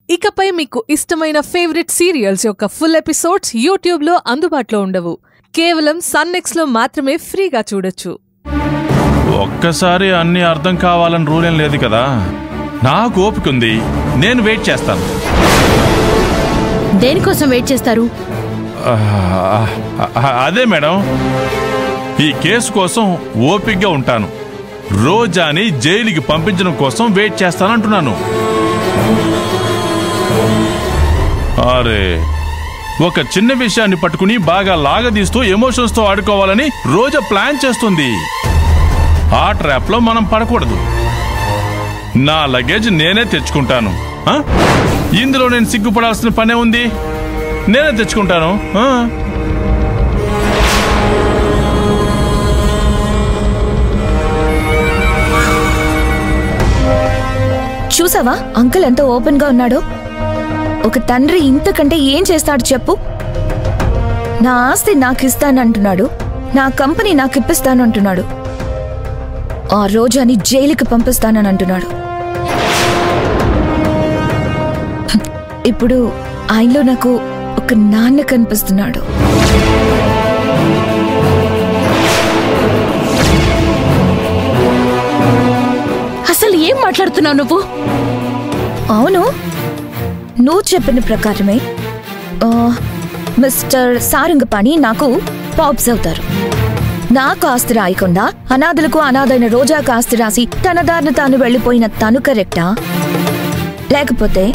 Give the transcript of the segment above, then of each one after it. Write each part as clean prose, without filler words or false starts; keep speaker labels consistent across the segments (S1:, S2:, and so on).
S1: ఇకపై మీకు ఇష్టమైన ఫేవరెట్ సీరియల్స్ యొక్క ఫుల్ ఎపిసోడ్స్ యూట్యూబ్లో అందుబాటులో ఉండవు. కేవలం సన్నెక్స్లో మాత్రమే ఫ్రీగా చూడొచ్చు.
S2: ఒక్కసారి అన్ని అర్థం కావాలని రూల్ ఏం లేదు కదా. నాకు ఓపిక ఉంది, నేను వెయిట్ చేస్తాను.
S3: దేనికోసం వెయిట్ చేస్తారు?
S2: అదే మేడం, ఈ కేసు కోసం ఓపికగా ఉంటాను. రోజాని జైలుకి పంపించడం కోసం వెయిట్ చేస్తానంటున్నాను. అరే, ఒక చిన్న విషయాన్ని పట్టుకుని బాగా లాగదీస్తూ ఎమోషన్స్తో ఆడుకోవాలని రోజా ప్లాన్ చేస్తుంది. ఆ ట్రాప్లో మనం పడకూడదు. నా లగేజ్ నేనే తెచ్చుకుంటాను. ఇందులో నేను సిగ్గుపడాల్సిన పనే ఉంది. నేనే తెచ్చుకుంటాను.
S4: చూసావా అంకుల్ ఎంత ఓపెన్ గా ఉన్నాడో? ఒక తండ్రి ఇంతకంటే ఏం చేస్తాడు చెప్పు? నా ఆస్తి నాకు ఇస్తానంటున్నాడు, నా కంపెనీ నాకు ఇప్పిస్తానంటున్నాడు, ఆ రోజాని జైలుకి పంపిస్తానని అంటున్నాడు. ఇప్పుడు ఆయనలో నాకు ఒక నాన్న కనిపిస్తున్నాడు.
S3: అసలు ఏం మాట్లాడుతున్నావు నువ్వు?
S4: అవును, నువ్వు చెప్పిన ప్రకారమే మిస్టర్ సారంగపాణి నాకు పాప్స్ అవుతారు. నాకు ఆస్తి రాయకుండా అనాథలకు అనాథైన రోజాకు ఆస్తి రాసి తన దారిన తాను వెళ్ళిపోయిన తను కరెక్టా? లేకపోతే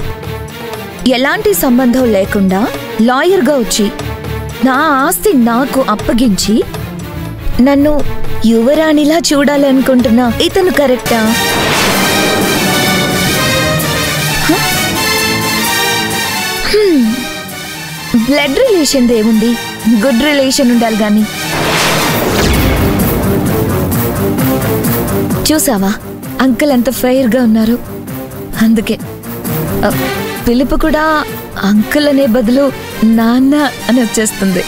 S4: ఎలాంటి సంబంధం లేకుండా లాయర్గా వచ్చి నా ఆస్తి నాకు అప్పగించి నన్ను యువరాణిలా చూడాలనుకుంటున్నా ఇతను కరెక్టా? బ్లడ్ రిలేషన్ ఏముంది, గుడ్ రిలేషన్ ఉండాలి గాని. చూసావా అంకుల్ ఎంత ఫెయిర్ గా ఉన్నారు? అందుకే పిలుపు కూడా అంకుల్ అనే బదులు నాన్న అని వచ్చేస్తుంది.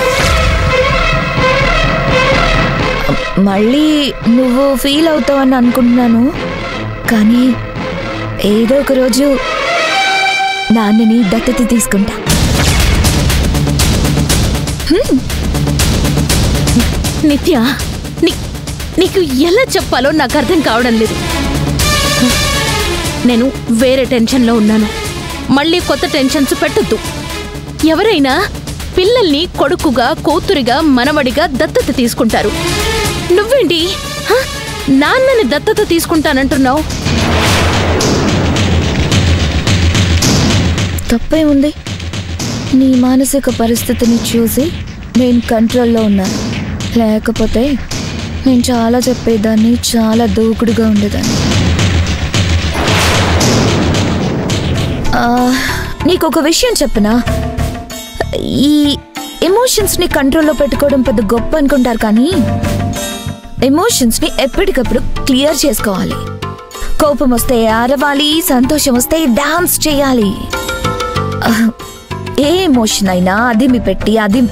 S4: మళ్ళీ నువ్వు ఫీల్ అవుతావని అనుకుంటున్నాను, కానీ ఏదో ఒక రోజు నాన్నని దత్తత తీసుకుంటా.
S3: నిత్య, నీకు ఎలా చెప్పాలో నాకు అర్థం కావడం లేదు. నేను వేరే టెన్షన్లో ఉన్నాను. మళ్ళీ కొత్త టెన్షన్స్ పెట్టొద్దు. ఎవరైనా పిల్లల్ని కొడుకుగా, కూతురిగా, మనవడిగా దత్తత తీసుకుంటారు. నువ్వేంటి నాన్నని దత్తత తీసుకుంటానంటున్నావు?
S4: తప్పే ఉంది. నీ మానసిక పరిస్థితిని చూసి నేను కంట్రోల్లో ఉన్నాను. లేకపోతే నేను చాలా చెప్పేదాన్ని, చాలా దూకుడుగా ఉండేదాన్ని. నీకొక విషయం చెప్పనా? ఈ ఎమోషన్స్ని కంట్రోల్లో పెట్టుకోవడం పెద్ద గొప్ప అనుకుంటారు, కానీ ఎమోషన్స్ని ఎప్పటికప్పుడు క్లియర్ చేసుకోవాలి. కోపం వస్తే అరవాలి, సంతోషం వస్తే డాన్స్ చేయాలి. ఏ ఎమోషన్ అయినా అదిమి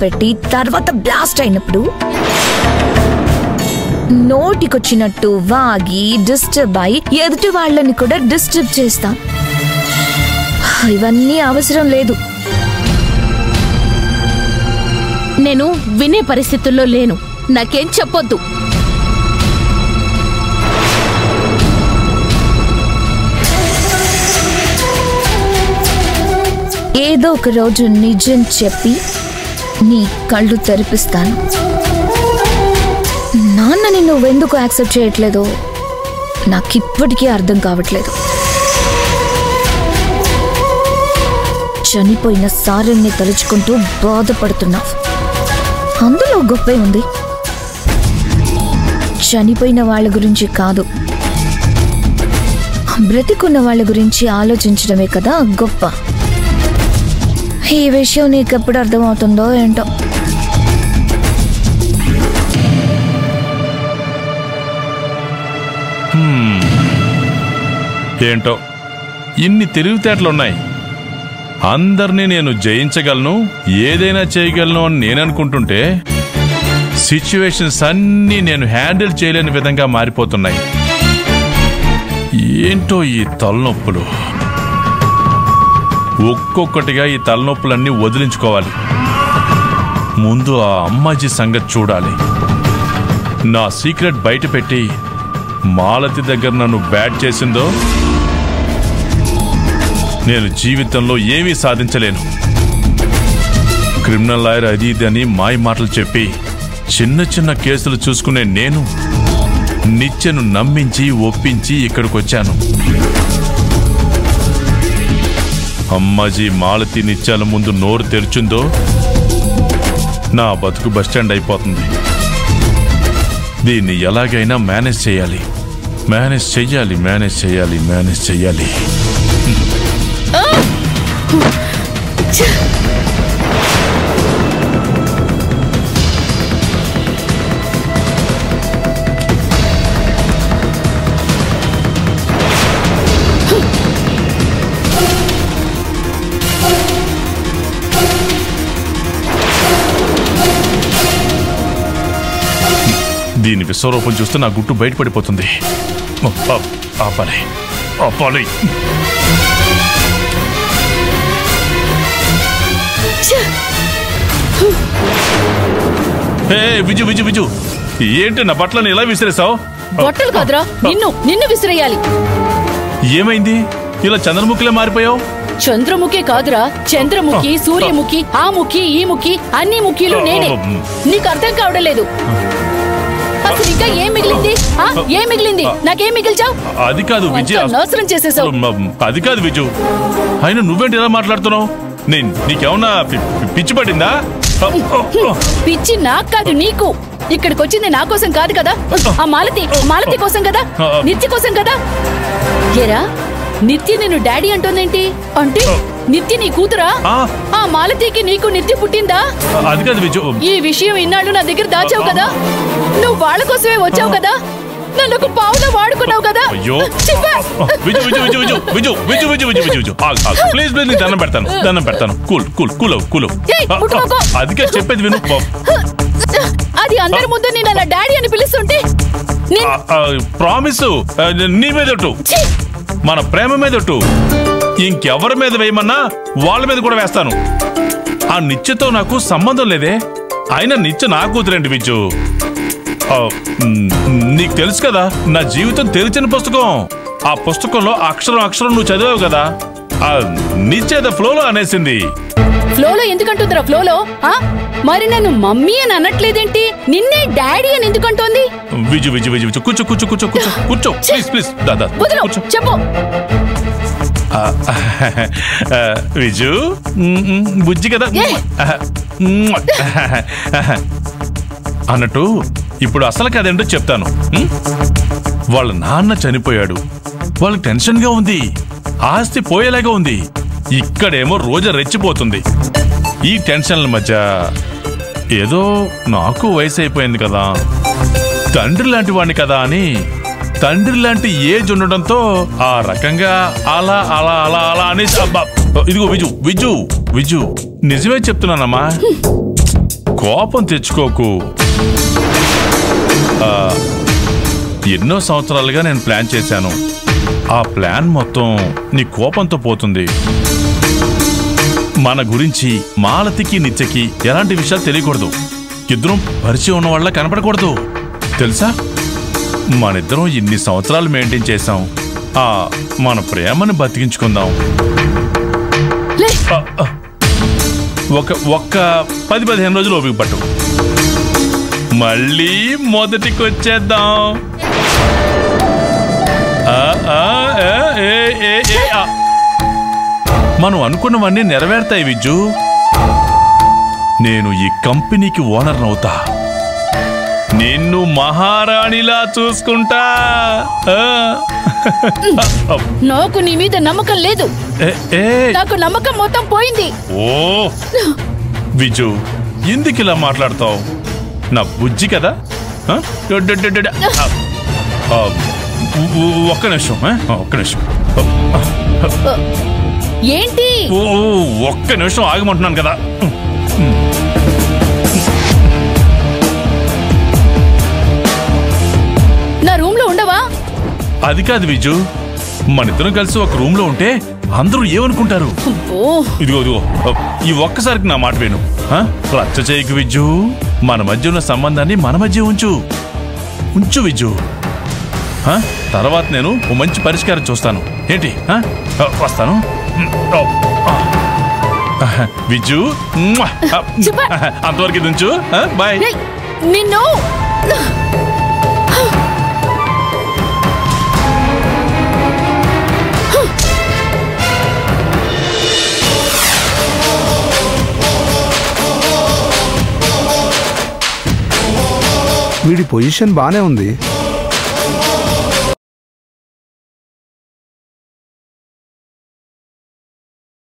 S4: పెట్టి తర్వాత బ్లాస్ట్ అయినప్పుడు నోటికొచ్చినట్టు వాగి డిస్టర్బ్ అయి ఎదుటి వాళ్ళని కూడా డిస్టర్బ్ చేస్తాం. ఇవన్నీ అవసరం లేదు.
S3: నేను వినే పరిస్థితుల్లో లేను. నాకేం చెప్పొద్దు.
S4: ఏదో ఒక రోజు నిజం చెప్పి నీ కళ్ళు తెరిపిస్తాను. నాన్నని నువ్వెందుకు యాక్సెప్ట్ చేయట్లేదో నాకిప్పటికీ అర్థం కావట్లేదు. చనిపోయిన సారన్ని తలుచుకుంటూ బాధపడుతున్నావు. అందులో గొప్పే ఉంది. చనిపోయిన వాళ్ళ గురించి కాదు, బ్రతికున్న వాళ్ళ గురించి ఆలోచించడమే కదా గొప్ప. ఈ విషయం నీకెప్పుడు అర్థమవుతుందో ఏంటో.
S2: ఏంటో ఇన్ని తెలివితేటలున్నాయి. అందరినీ నేను జయించగలను, ఏదైనా చేయగలను అని నేననుకుంటుంటే సిచ్యువేషన్స్ అన్నీ నేను హ్యాండిల్ చేయలేని విధంగా మారిపోతున్నాయి. ఏంటో ఈ తలనొప్పులు. ఒక్కొక్కటిగా ఈ తలనొప్పులన్నీ వదిలించుకోవాలి. ముందు ఆ అమ్మాజీ సంగతి చూడాలి. నా సీక్రెట్ బయట పెట్టి మాలతి దగ్గర నన్ను బ్యాడ్ చేసిందో నేను జీవితంలో ఏమీ సాధించలేను. క్రిమినల్ లాయర్ అది ఇది అని మాయ మాటలు చెప్పి చిన్న చిన్న కేసులు చూసుకునే నేను నిత్యను నమ్మించి ఒప్పించి ఇక్కడికొచ్చాను. అమ్మాజీ మాలతి నిత్యాల ముందు నోరు తెరిచిందో నా బతుకు బస్టాండ్ అయిపోతుంది. దీన్ని ఎలాగైనా మేనేజ్ చేయాలి. దీని విశ్వరూపం చూస్తే నా గుట్టు బయటపడిపోతుంది. ఆపాలి. విజు ఏంటి నా బట్టలను ఇలా విసిరేసావు?
S3: బట్టలు కాదురా, నిన్ను విసిరేయాలి.
S2: ఏమైంది? ఇలా చంద్రముఖిలా మారిపోయావు?
S3: చంద్రముఖి కాదురా, చంద్రముఖి, సూర్యముఖి, ఆ ముఖి, ఈ ముఖి, అన్ని ముఖిలు నేనే. నీకు అర్థం కావడం లేదు. అసలు ఇంకా ఏం మిగిలింది? నాకేం మిగిల్చావు?
S2: అది కాదు విజయ్,
S3: నాశనం చేసేసావు.
S2: అది కాదు విజు, అయినా నువ్వేంటి ఇలా మాట్లాడుతున్నావు? నీకేమన్నా పిచ్చి పడిందా?
S3: పిచ్చి నాకు కాదు, నీకు. ఇక్కడికి వచ్చింది నా కోసం కాదు కదా, ఆ మాలతి కోసం కదా, నిత్య కోసం కదా. ఏరా, నిత్య నేను డాడీ అంటోందేంటి? అంటే నిత్య నీ కూతురా? ఆ మాలతికి నీకు నిత్య పుట్టిందా?
S2: అది కాదు విజు,
S3: ఈ విషయం ఇన్నాళ్ళు నా దగ్గర దాచావు కదా. నువ్వు వాళ్ళ కోసమే వచ్చావు కదా, నన్ను ఒక పావులా వాడుకున్నావు కదా.
S2: ప్లీజ్ దండం పెడతాను. కూల్. అదికే చెప్పేది విను.
S3: అది అందరి ముందు నేను అలా డాడీ అని పిలుస్తుంటే
S2: ప్రామిస్ నీ మీదొట్టు, మన ప్రేమ మీదొట్టు. ఇంకెవరి మీద వేయమన్నా వాళ్ళ మీద కూడా వేస్తాను. ఆ నిత్యతో నాకు సంబంధం లేదే. అయినా నిత్య నా కూతురేంటి విజు? నీకు తెలుసు కదా, నా జీవితం తెరిచిన పుస్తకం. ఆ పుస్తకంలో అక్షరం నువ్వు చదివావు కదా. ఆ నిత్య ఫ్లోలో అనేసింది.
S3: ఫ్లోలో ఎందుకంటుందిరా? ఫ్లోలో మరి నన్ను మమ్మీ అని అనట్లేదేంటి? నిన్నే డాడీ అని ఎందుకంటోంది?
S2: విజు కూర్చో ప్లీజ్ దాదా
S3: చెప్పు.
S2: విజు బుజ్జి కదా అన్నట్టు, ఇప్పుడు అసలు కదేంటో చెప్తాను. వాళ్ళ నాన్న చనిపోయాడు, వాళ్ళకి టెన్షన్ గా ఉంది, ఆస్తి పోయేలాగా ఉంది. ఇక్కడేమో రోజా రెచ్చిపోతుంది. ఈ టెన్షన్ల మధ్య ఏదో నాకు వయసు అయిపోయింది కదా, తండ్రి లాంటి వాడిని కదా అని, తండ్రి లాంటి ఏజ్ ఉండడంతో ఆ రకంగా అలా అలా అలా అలా అనేసి. ఇదిగో విజు నిజమే చెప్తున్నానమ్మా, కోపం తెచ్చుకోకు. ఎన్నో సంవత్సరాలుగా నేను ప్లాన్ చేశాను. ఆ ప్లాన్ మొత్తం నీ కోపంతో పోతుంది. మన గురించి మాలతికి నిత్యకి ఎలాంటి విషయాలు తెలియకూడదు. ఇద్దరం పరిచయం ఉన్న వాళ్ళ కనపడకూడదు, తెలుసా? మనిద్దరం ఇన్ని సంవత్సరాలు మెయింటైన్ చేశాం. మన ప్రేమను బతికించుకుందాం. ఒక్క 10-15 రోజులు ఓపిక పట్టు, మళ్ళీ మొదటికి వచ్చేద్దాం. మనం అనుకున్నవన్నీ నెరవేరుతాయి విజు. నేను ఈ కంపెనీకి ఓనర్ అవుతా, నిన్ను మహారాణిలా చూసుకుంటా.
S3: నాకు నీ మీద నమ్మకం లేదు, నాకు నమ్మకం మొత్తం పోయింది.
S2: ఓ విజు, ఎందుకు ఇలా మాట్లాడతావు? నా బుజ్జి కదా. ఒక్క నిమిషం.
S3: ఏంటి?
S2: ఒక్క నిమిషం ఆగమంటున్నాను కదా.
S3: నా రూమ్ లో ఉండవా?
S2: అది కాదు విజు, మనిద్దరం కలిసి ఒక రూమ్ లో ఉంటే అందరూ ఏమనుకుంటారు?
S3: అబ్బో.
S2: ఇదిగో ఇదిగో ఈ ఒక్కసారికి నా మాట విను. రచ్చ చేయకు విజ్జు. మన మధ్య ఉన్న సంబంధాన్ని మన మధ్య ఉంచు విజ్జు. తర్వాత నేను ఓ మంచి పరిష్కారం చూస్తాను. ఏంటి? వస్తాను విజ్జు. అంతవరకు ఇది ఉంచు. బాయ్.
S3: నిన్ను
S5: వీడి పొజిషన్ బానే ఉంది.